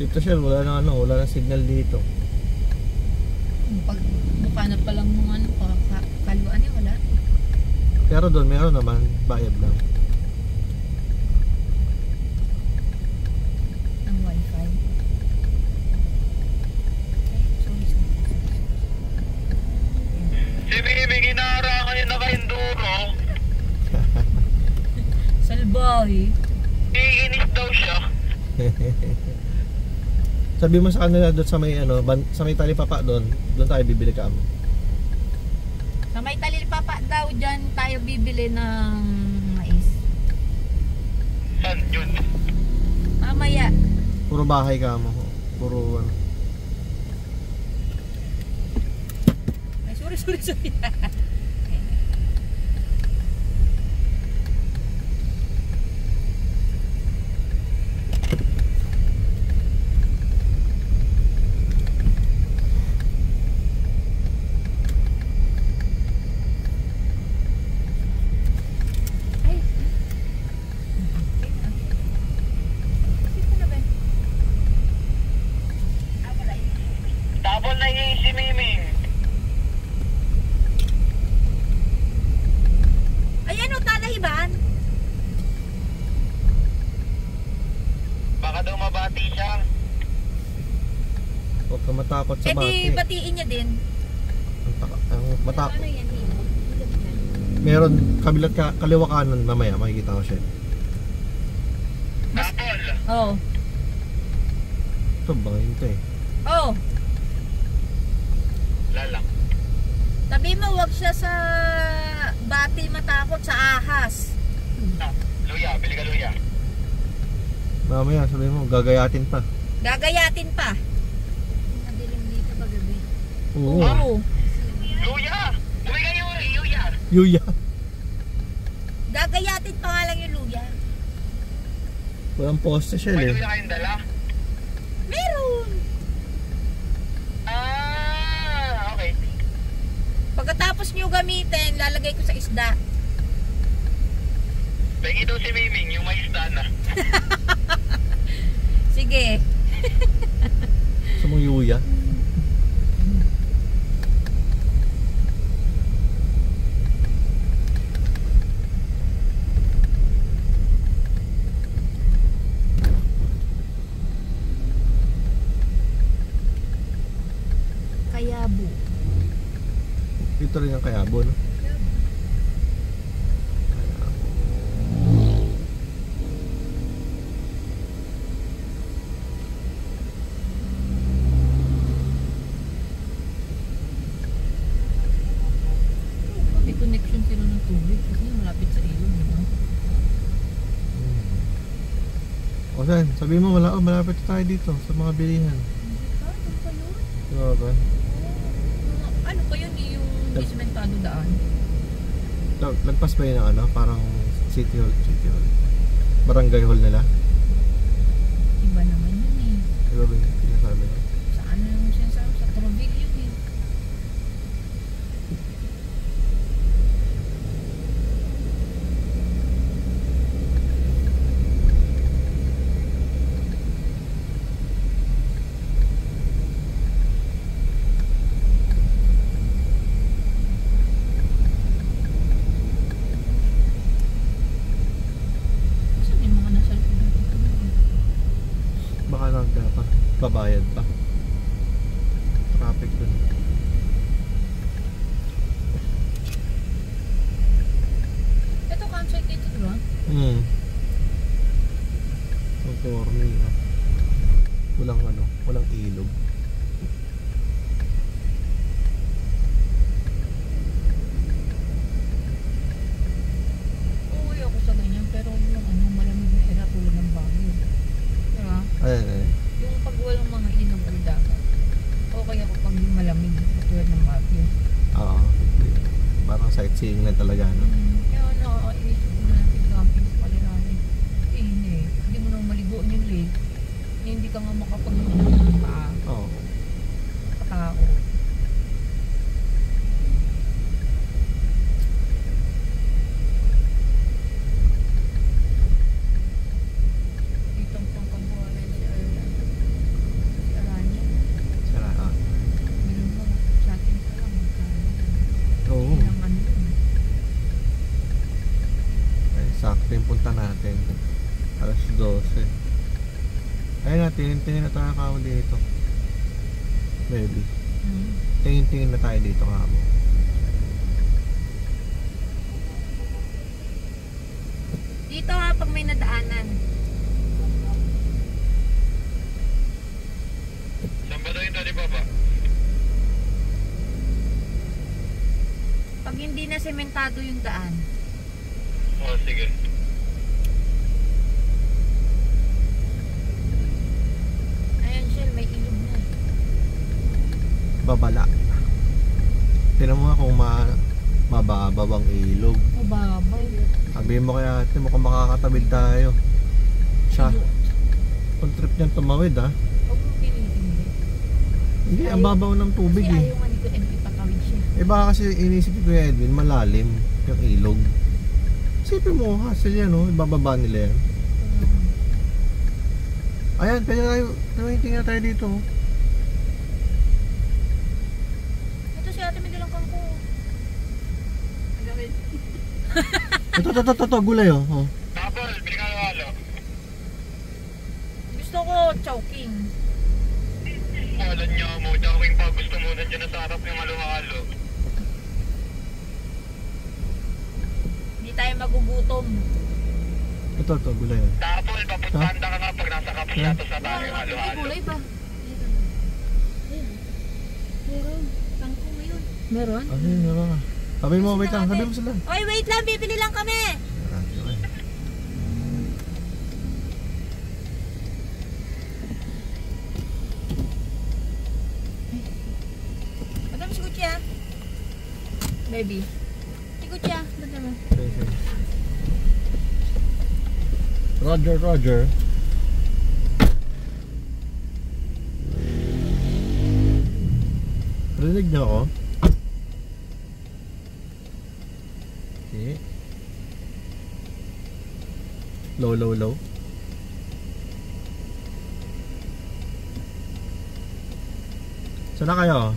Dito siya, wala na ano, wala na signal dito. Pag mukha na palang mga ano, kaluan eh, wala. Pero doon meron naman, bayad lang. Ang wifi. Sorry. Si Miming inaharangan yung naka-enduro. Salbahe. Iinis daw siya. Sabi mo sa kanila doon sa may ano, sa may talipapa doon tayo bibili ka mo. Sa may talipapa daw dyan tayo bibili ng mais. Saan yun? Mamaya. Puro bahay ka mo. Puro ano. Ay, sorry. Tapon na yung si Miming. Ayan o, talahiban. Baka daw mabati siya. Huwag ka matakot sa Eh di, bati. batiin niya din. Ang matakot. Ano yan, Nino? Meron kabilat kaliwa kanan mamaya makikita ko siya. Tapon. Oh. Ito bangin to eh. Oh. Lalang. Sabi mo, wag siya sa bati matakot sa ahas. Luya, bili ka luya. Mamaya sabi mo gagayatin pa. Gagayatin pa. Nadilim dito pagabi. Oo. Oo. Luya! Bumili kayo luya. Yuya. Gagayatin pa nga lang yung luya. Walang poste siya May eh. luya kayong dala? Meron. Okay. Pagkatapos nyo gamitin, lalagay ko sa isda. Pengi daw si Miming, yung may isda na. Sige. Sa mong yuya. Kayabo. Dito rin ang Kayabo, no? May connection sila ng tubig kasi malapit sa ilog. No? O saan? Sabi mo malapit tayo dito sa mga bilihan. Diba ba? Ano pa yun yung dismentado daan? Lagpas ba yun ng ano? Parang City Hall. Barangay Hall nila. Iba naman yun eh. Diba ba yung sinasabi ko? Saan na yung sinasabi? Sa Troville yun eh. Saan yung mga nasa likod natin? Baka lang pa. Babayad pa. Traffic dun. Ito campsite dito, di ba? Ang corny, no? Walang ilog. Uuwi ako sa ganyan, pero yung ano, malamig na era tulad ng Baguio. Diba? Ayan. Yung pag walang mga ilog or dagat, okay ako pag yung malamig tulad ng Baguio. Oo. Parang sightseeing lang talaga, no? Kaya nakakainis kung natin camping sa Kalirani. Eh, hindi mo na maligoan yung lake. Eh, hindi ka nga makapag-inom ng paa. Oo. Katao. Dito ang pangkabuhayan si Erlan. punta natin. Alas 12. Ayun na, tingin na tayo kamo dito. Baby. Tingin na tayo dito kamo. Dito ha, pag may nadaanan. Saan ba daw yung tali baba? Pag hindi na sementado yung daan. Oh, sige. Ayan, Shell, may ilog na. Babala. Tingnan mo nga kung mababa ang ilog. Mababay. Sabihin mo kaya ate, mukhang makakatawid tayo. Siya. Kung trip niyang tumawid ha. Huwag mo pinitindi. Hindi, ang babaw ng tubig Kasi eh. ayaw nga nito MP patawid siya. Eh baka kasi inisip ko Kuya Edwin, malalim yung ilog. Isipin mo, hassle yan oh, ibababa nila yan. Ayan, kanya tayo, tingnan tayo dito oh. Ito si ate may dalang kangko. Ito, gulay oh. Oh. Tapos, bili ka ng halo. Gusto ko chowking. Wala niya mo. Chowking pa. Gusto mo nandiyan na sa harap yung halo-halo. Hindi tayo magugutom. Ito, gulay oh. Tapos, papuntahan ka nga pag nasa kapilato sa tayo yung May halo-halo. gulay ba? Meron. Kangko ngayon. Meron? Ano yun, ano ka? Sabihin mo, wait lang, sabihin mo sila. Oy, wait lang, bibili lang kami. Madam, si Kuchi ah. Baby. Si Kuchi ah. Ba't naman? Roger. Rinig niyo ako? Okay. Low. Saan na kayo?